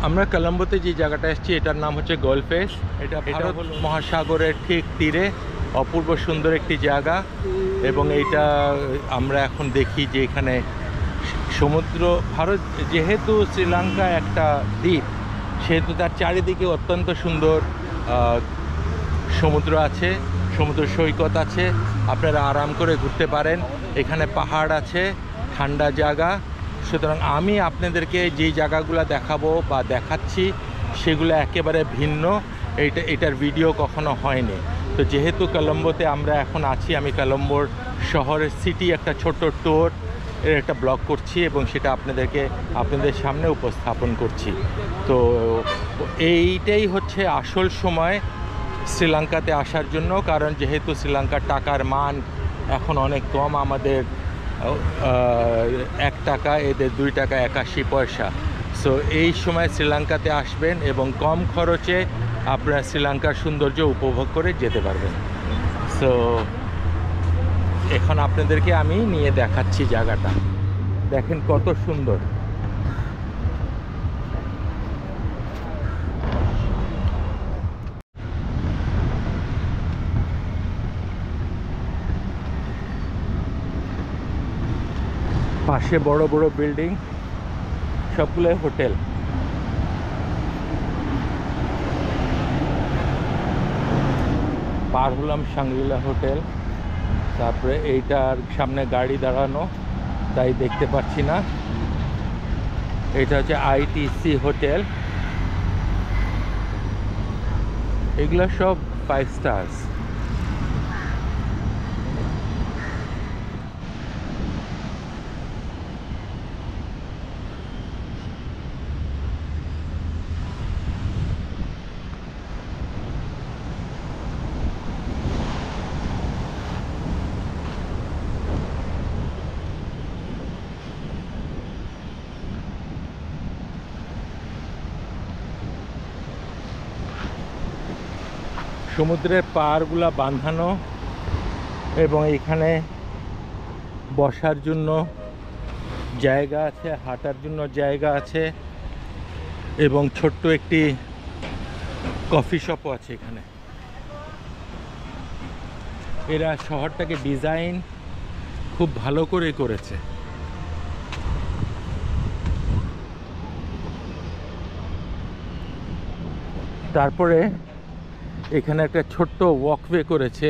আমরা কলম্বোতে যে জায়গাটা এসেছি এটার নাম হচ্ছে গোলফেস। এটা ভারত মহাসাগরের ঠিক তীরে অপূর্ব সুন্দর একটি জায়গা, এবং এইটা আমরা এখন দেখি যে এখানে সমুদ্র, ভারত যেহেতু শ্রীলঙ্কা একটা দ্বীপ সেহেতু তার চারিদিকে অত্যন্ত সুন্দর সমুদ্র আছে, সমুদ্র সৈকত আছে, আপনারা আরাম করে ঘুরতে পারেন। এখানে পাহাড় আছে, ঠান্ডা জায়গা। সুতরাং আমি আপনাদেরকে যেই জায়গাগুলো দেখাবো বা দেখাচ্ছি সেগুলো একেবারে ভিন্ন, এটার ভিডিও কখনো হয়নি। তো যেহেতু কলম্বোতে আমরা এখন আছি, আমি কলম্বোর শহরের সিটি একটা ছোট্ট ট্যুর এর একটা ব্লগ করছি এবং সেটা আপনাদের সামনে উপস্থাপন করছি। তো এইটাই হচ্ছে আসল সময় শ্রীলঙ্কাতে আসার জন্য, কারণ যেহেতু শ্রীলঙ্কার টাকার মান এখন অনেক কম, আমাদের 1 টাকা, এদের 2 টাকা 81 পয়সা। সো এই সময় শ্রীলঙ্কাতে আসবেন এবং কম খরচে আপনারা শ্রীলঙ্কার সৌন্দর্য উপভোগ করে যেতে পারবেন। সো এখন আপনাদেরকে আমি নিয়ে দেখাচ্ছি জায়গাটা, দেখেন কত সুন্দর। পাশে বড় বড় বিল্ডিং, সবগুলোই হোটেল। পার হলাম শাংরিলা হোটেল, তারপরে এইটার সামনে গাড়ি দাঁড়ানো তাই দেখতে পাচ্ছি না। এটা হচ্ছে আইটিসি হোটেল, এগুলো সব 5 স্টার্স। সমুদ্রের পাড়গুলা বাঁধানো এবং এখানে বসার জন্য জায়গা আছে, হাঁটার জন্য জায়গা আছে এবং ছোট্ট একটি কফি শপও আছে এখানে। এরা শহরটাকে ডিজাইন খুব ভালো করে করেছে। তারপরে এখানে একটা ছোট্ট ওয়াকওয়ে করেছে,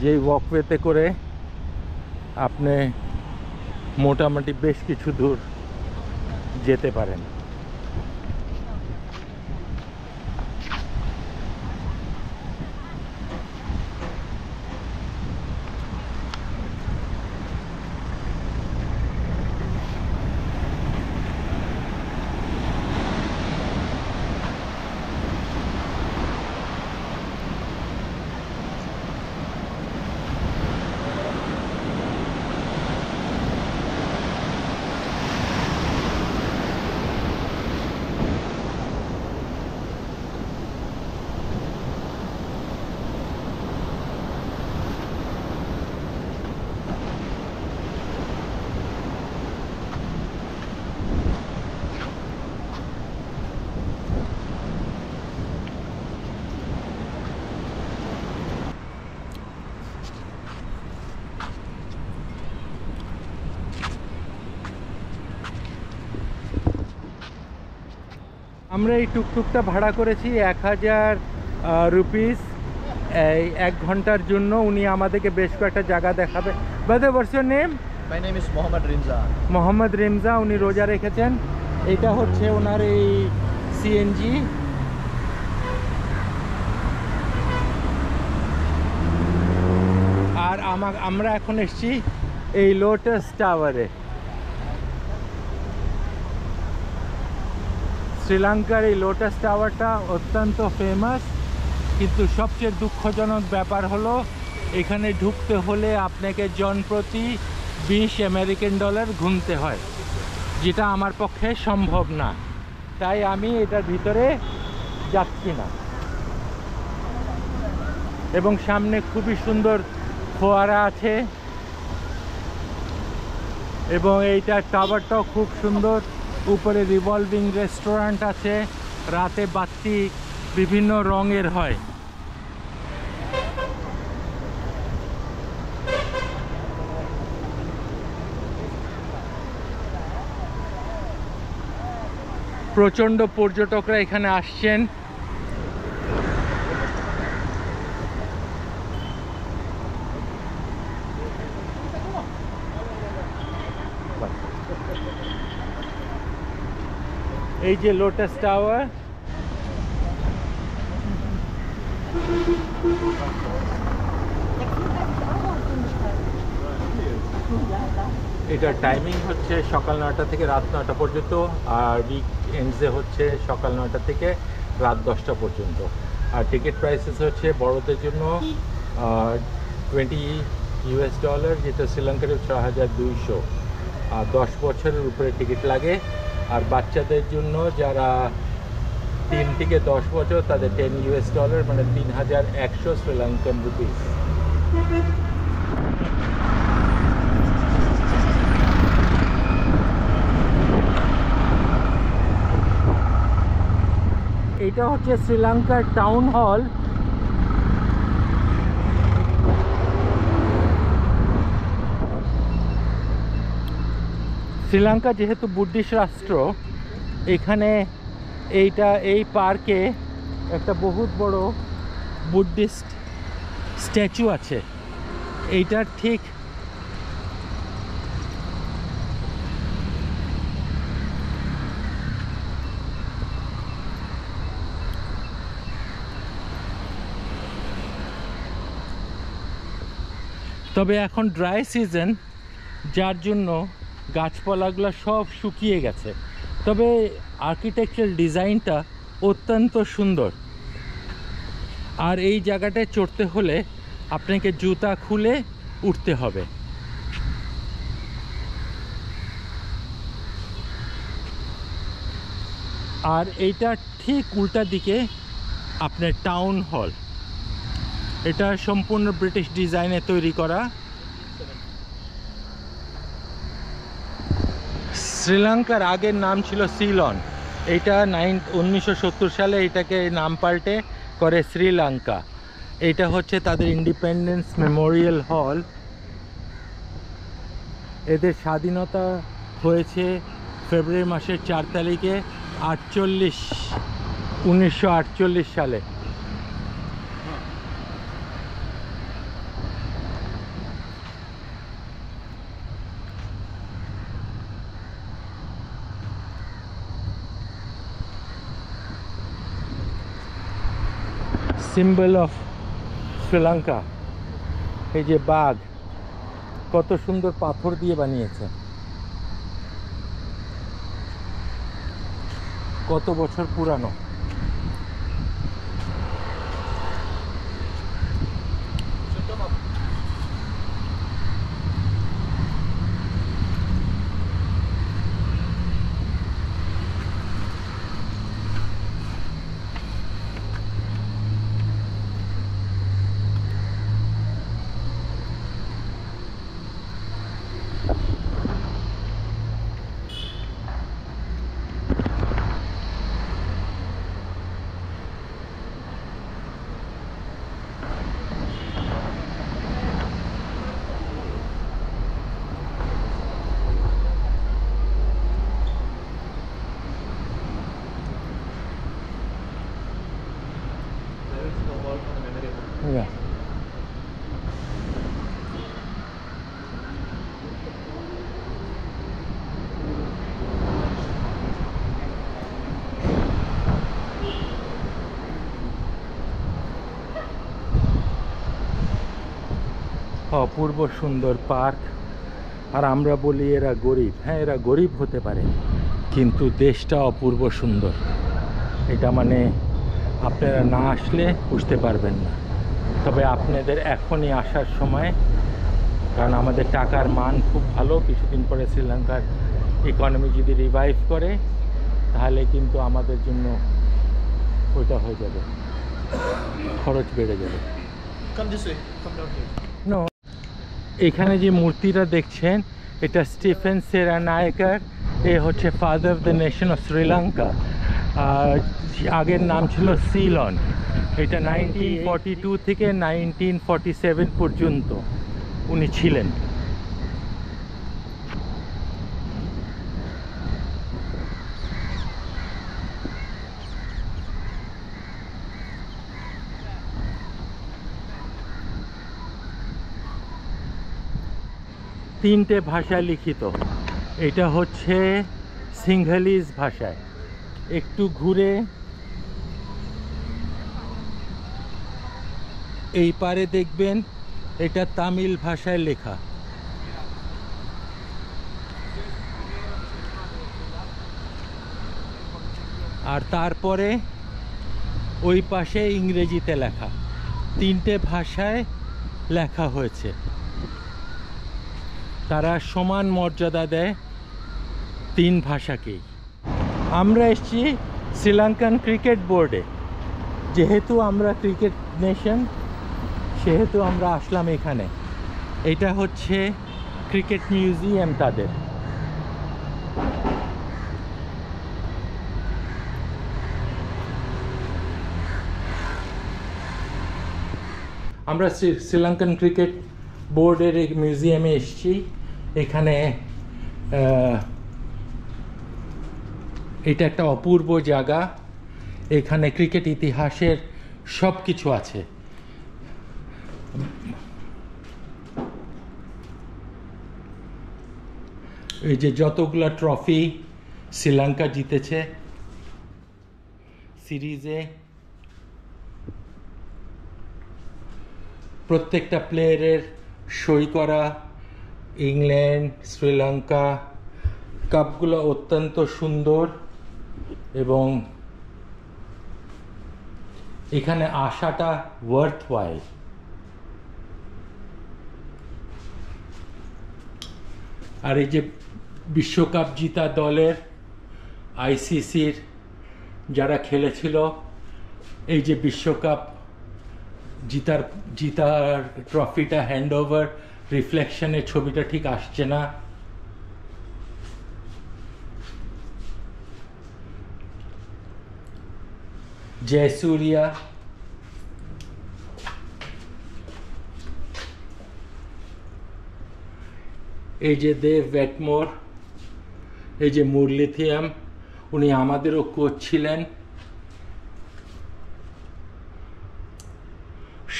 যেই ওয়াকওয়েতে করে আপনি মোটামুটি বেশ কিছু দূর যেতে পারেন। আমরা এই টুকটুকটা ভাড়া করেছি 1000 রুপিস, এই 1 ঘন্টার জন্য। উনি আমাদেরকে বেশ কয়েকটা জায়গা দেখাবে। Brother, what's your name? My name is Mohammad Rimza. Mohammad Rimza. উনি রোজা রেখেছেন। এটা হচ্ছে ওনার এই সিএনজি। আর আমরা এখন এসেছি এই লোটাস টাওয়ারে। শ্রীলঙ্কার এই লোটাস টাওয়ারটা অত্যন্ত ফেমাস, কিন্তু সবচেয়ে দুঃখজনক ব্যাপার হলো এখানে ঢুকতে হলে আপনাকে জনপ্রতি 20 আমেরিকান ডলার গুনতে হয়, যেটা আমার পক্ষে সম্ভব না। তাই আমি এটার ভিতরে যাচ্ছি না। এবং সামনে খুবই সুন্দর ফোয়ারা আছে, এবং এইটা টাওয়ারটাও খুব সুন্দর। উপরে রিভলভিং রেস্টুরেন্ট আছে, রাতে বাতি বিভিন্ন রঙের হয়। প্রচণ্ড পর্যটকরা এখানে আসছেন। এই যে লোটাস টাওয়ার, এটার টাইমিং হচ্ছে সকাল 9টা থেকে রাত 9টা পর্যন্ত, আর উইকএন্ডসে হচ্ছে সকাল 9টা থেকে রাত 10টা পর্যন্ত। আর টিকিট প্রাইসেস হচ্ছে বড়দের জন্য $20, যেটা শ্রীলঙ্কার 6200, আর 10 বছরের উপরে টিকিট লাগে। আর বাচ্চাদের জন্য যারা 3 থেকে 10 বছর তাদের $10, মানে 3100 শ্রীলঙ্কান রুপিস। এটা হচ্ছে শ্রীলঙ্কার টাউন হল। শ্রীলঙ্কা যেহেতু বুদ্ধিস্ট রাষ্ট্র, এখানে এই পার্কে একটা বহুত বড় বুদ্ধিস্ট স্ট্যাচু আছে। এইটার ঠিক তবে এখন ড্রাই সিজন, যার জন্য গাছপালাগুলো সব শুকিয়ে গেছে। তবে আর্কিটেকচারাল ডিজাইনটা অত্যন্ত সুন্দর। আর এই জায়গাটায় চড়তে হলে আপনাকে জুতা খুলে উঠতে হবে। আর এইটা ঠিক উল্টা দিকে আপনার টাউন হল। এটা সম্পূর্ণ ব্রিটিশ ডিজাইনে তৈরি করা। শ্রীলঙ্কার আগের নাম ছিল সিলন। এইটা 1970 সালে এটাকে নাম পাল্টে করে শ্রীলঙ্কা। এটা হচ্ছে তাদের ইন্ডিপেন্ডেন্স মেমোরিয়াল হল। এদের স্বাধীনতা হয়েছে ফেব্রুয়ারি মাসের 4 তারিখে 1948 সালে। Symbol of Sri Lanka. এই যে বাঘ, কত সুন্দর পাথর দিয়ে বানিয়েছে, কত বছর পুরানো। Yeah. অপূর্ব সুন্দর পার্ক। আর আমরা বলি এরা গরিব। হ্যাঁ, এরা গরিব হতে পারে, কিন্তু দেশটা অপূর্ব সুন্দর। এটা মানে আপনারা না আসলে বুঝতে পারবেন না। তবে আপনাদের এখনই আসার সময়, কারণ আমাদের টাকার মান খুব ভালো। কিছুদিন পরে শ্রীলঙ্কার ইকোনমি যদি রিভাইভ করে, তাহলে কিন্তু আমাদের জন্য ওইটা হয়ে যাবে, খরচ বেড়ে যাবে। Come this way. Come down here. No, এখানে যে মূর্তিটা দেখছেন, এটা স্টিফেন সেরানায়কার। এ হচ্ছে father of the nation of Sri Lanka. আগের নাম ছিল সিলন। এটা 1942 থেকে 1947 পর্যন্ত উনি ছিলেন। তিনটে ভাষায় লিখিত। এটা হচ্ছে সিংহালিজ ভাষায়। একটু ঘুরে এই পারে দেখবেন এটা তামিল ভাষায় লেখা। আর তারপরে ওই পাশে ইংরেজিতে লেখা। তিনটে ভাষায় লেখা হয়েছে। তারা সমান মর্যাদা দেয় তিন ভাষাকেই। আমরা এসেছি শ্রীলঙ্কান ক্রিকেট বোর্ডে। যেহেতু আমরা ক্রিকেট নেশন, সেহেতু আমরা আসলাম এখানে। এটা হচ্ছে ক্রিকেট মিউজিয়াম তাদের। আমরা শ্রীলঙ্কান ক্রিকেট বোর্ডের এই মিউজিয়ামে এসেছি। এখানে এটা একটা অপূর্ব জায়গা। এখানে ক্রিকেট ইতিহাসের সব কিছু আছে। এই যে যতগুলা ট্রফি শ্রীলঙ্কা জিতেছে সিরিজে, প্রত্যেকটা প্লেয়ারের সই করা। ইংল্যান্ড, শ্রীলঙ্কা, কাপগুলো অত্যন্ত সুন্দর এবং এখানে আসাটা ওয়ার্থ ওয়াইল। আর এই যে বিশ্বকাপ জিতা দলের আইসিসির যারা খেলেছিল, এই যে বিশ্বকাপ জিতার ট্রফিটা হ্যান্ড ওভার রিফ্লেকশনের ছবিটা ঠিক আসছে না। জয়সূরিয়া, এই যে দেব ওয়েটমোর, এই যে মুরলিথিয়াম, উনি আমাদেরও কোচ ছিলেন।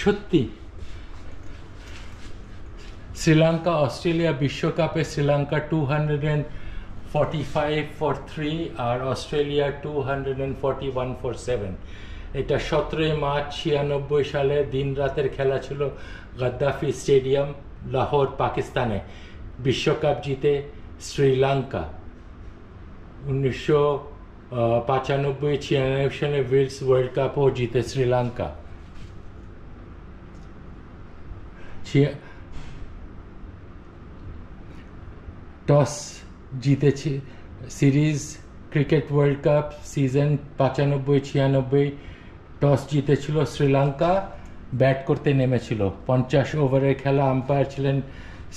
সত্যি শ্রীলঙ্কা অস্ট্রেলিয়া বিশ্বকাপে শ্রীলঙ্কা 245 for 3 আর অস্ট্রেলিয়া 241 for 7। এটা 17 মার্চ 96 সালে দিন রাতের খেলা ছিল গাদ্দাফি স্টেডিয়াম, লাহোর, পাকিস্তানে। বিশ্বকাপ জিতে শ্রীলঙ্কা। 1995-96 সালে উইলস ওয়ার্ল্ড কাপও জিতে শ্রীলঙ্কা। টস জিতেছে series cricket world cup season 95-96। Toss জিতেছিল শ্রীলঙ্কা, ব্যাট করতে নেমেছিল। 50 ওভারের খেলা। আম্পায়ার ছিলেন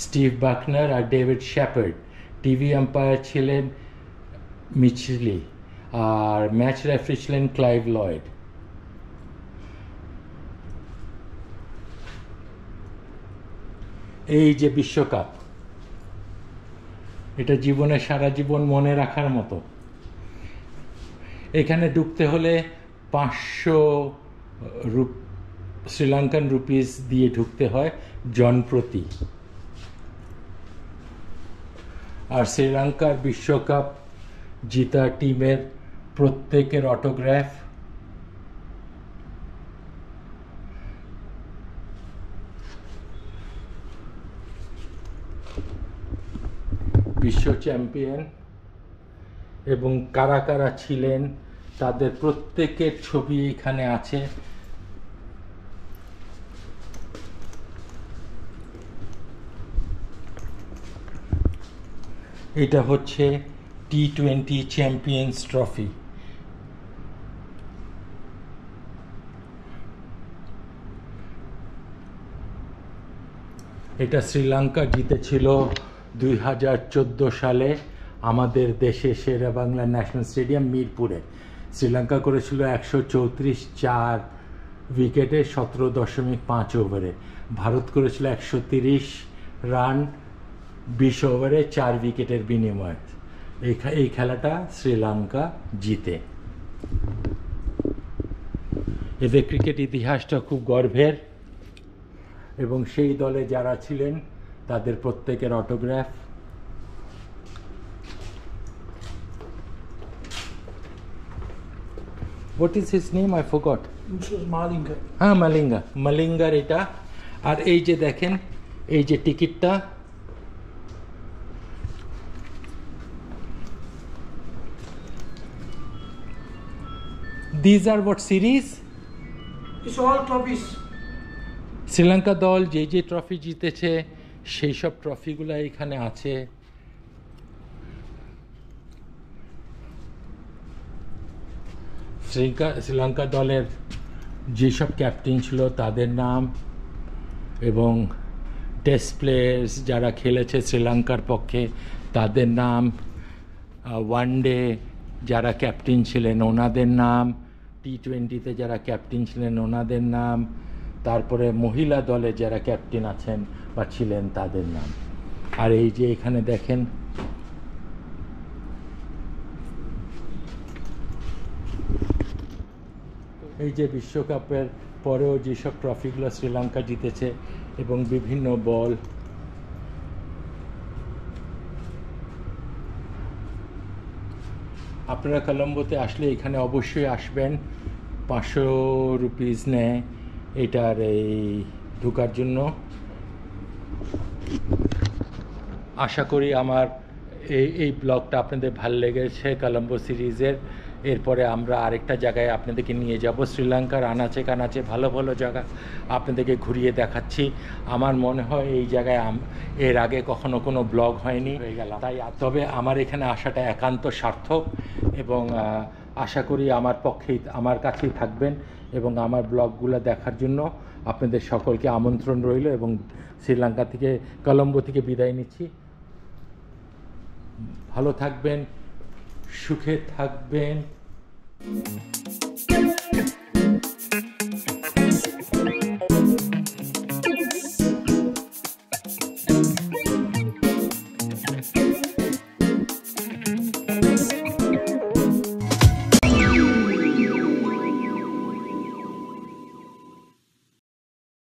স্টিভ বাকনার আর ডেভিড শ্যাপার্ড। টিভি আম্পায়ার ছিলেন মিচলি আর ম্যাচ রেফারি ছিলেন ক্লাইভ লয়েড। এই যে বিশ্বকাপ, এটা জীবনে সারা জীবন মনে রাখার মতো। এখানে ঢুকতে হলে 500 শ্রীলঙ্কান রুপিস দিয়ে ঢুকতে হয় জন প্রতি। আর শ্রীলঙ্কার বিশ্বকাপ জিতা টিমের প্রত্যেকের অটোগ্রাফ। বিশ্ব চ্যাম্পিয়ন এবং কারা কারা ছিলেন তাদের প্রত্যেকের ছবি এখানে আছে। এটা হচ্ছে T20 চ্যাম্পিয়ন্স ট্রফি। এটা শ্রীলঙ্কা জিতেছিল 2014 সালে আমাদের দেশে শেরে বাংলা ন্যাশনাল স্টেডিয়াম মিরপুরে শ্রীলঙ্কা করেছিল 134 উইকেটে 17.5 ওভারে। ভারত করেছিল 130 রান 20 ওভারে 4 উইকেটের বিনিময়ে। এই খেলাটা শ্রীলঙ্কা জিতে। এদের ক্রিকেট ইতিহাসটা খুব গর্বের এবং সেই দলে যারা ছিলেন তাদের প্রত্যেকের autograph. What is his name? I forgot. Malinga. হ্যাঁ, মালিঙ্গার এটা। আর এই যে দেখেন, এই যে টিকিটটা, these are what series? It's all trophies. Sri Lanka দল যে যে ট্রফি জিতেছে সেই সব ট্রফিগুলো এখানে আছে। শ্রীলঙ্কা দলের যেসব ক্যাপ্টেন ছিল তাদের নাম এবং টেস্ট প্লেয়ার্স যারা খেলেছে শ্রীলঙ্কার পক্ষে তাদের নাম, ওয়ানডে যারা ক্যাপ্টেন ছিলেন ওনাদের নাম, T20-তে যারা ক্যাপ্টেন ছিলেন ওনাদের নাম, তারপরে মহিলা দলে যারা ক্যাপ্টেন আছেন বা ছিলেন তাদের নাম। আর এই যে এখানে দেখেন এই যে বিশ্বকাপের পরেও যেসব ট্রফিগুলো শ্রীলঙ্কা জিতেছে এবং বিভিন্ন বল। আপনারা কলম্বোতে আসলে এখানে অবশ্যই আসবেন। 500 রুপিস নেয় এটার এই ঢোকার জন্য। আশা করি আমার এই ব্লগটা আপনাদের ভালো লেগেছে কলম্বো সিরিজের। এরপরে আমরা আরেকটা জায়গায় আপনাদেরকে নিয়ে যাব, শ্রীলঙ্কার আনাচে কানাচে ভালো ভালো জায়গা আপনাদেরকে ঘুরিয়ে দেখাচ্ছি। আমার মনে হয় এই জায়গায় এর আগে কখনো কোনো ব্লগ হয়নি, হয়ে গেল তাই। তবে আমার এখানে আসাটা একান্ত সার্থক এবং আশা করি আমার কাছেই থাকবেন এবং আমার ব্লগগুলো দেখার জন্য আপনাদের সকলকে আমন্ত্রণ রইল এবং শ্রীলঙ্কা থেকে কলম্বো থেকে বিদায় নিচ্ছি। ভালো থাকবেন, সুখে থাকবেন।